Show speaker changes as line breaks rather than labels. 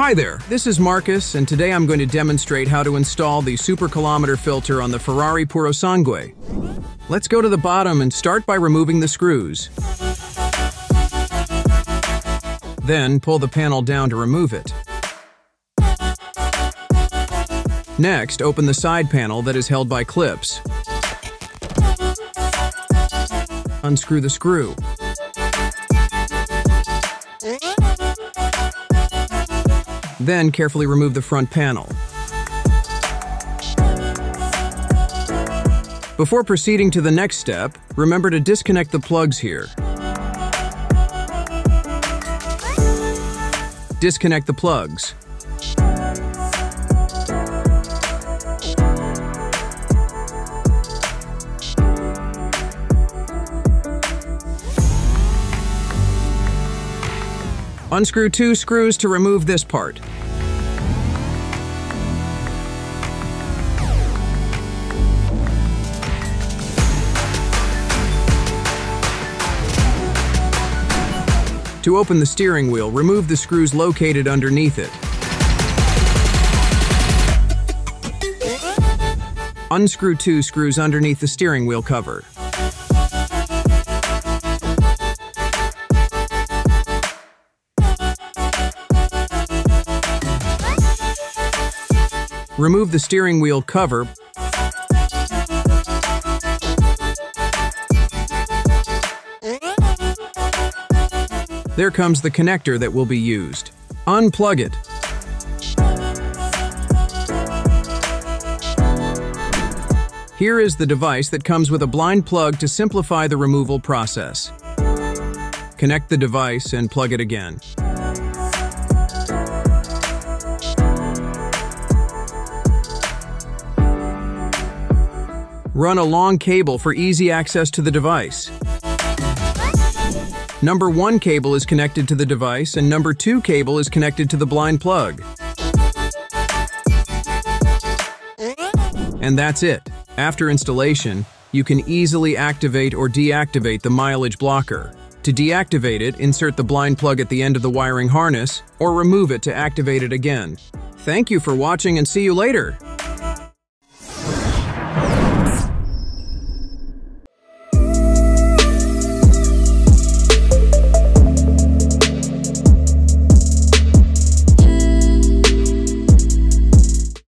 Hi there, this is Marcus, and today I'm going to demonstrate how to install the superkilometer filter on the Ferrari Purosangue. Let's go to the bottom and start by removing the screws. Then pull the panel down to remove it. Next, open the side panel that is held by clips. Unscrew the screw. Then carefully remove the front panel. Before proceeding to the next step, remember to disconnect the plugs here. Disconnect the plugs. Unscrew 2 screws to remove this part. To open the steering wheel, remove the screws located underneath it. Unscrew 2 screws underneath the steering wheel cover. Remove the steering wheel cover. There comes the connector that will be used. Unplug it. Here is the device that comes with a blind plug to simplify the removal process. Connect the device and plug it again. Run a long cable for easy access to the device. Number 1 cable is connected to the device and number 2 cable is connected to the blind plug. And that's it. After installation, you can easily activate or deactivate the mileage blocker. To deactivate it, insert the blind plug at the end of the wiring harness or remove it to activate it again. Thank you for watching and see you later.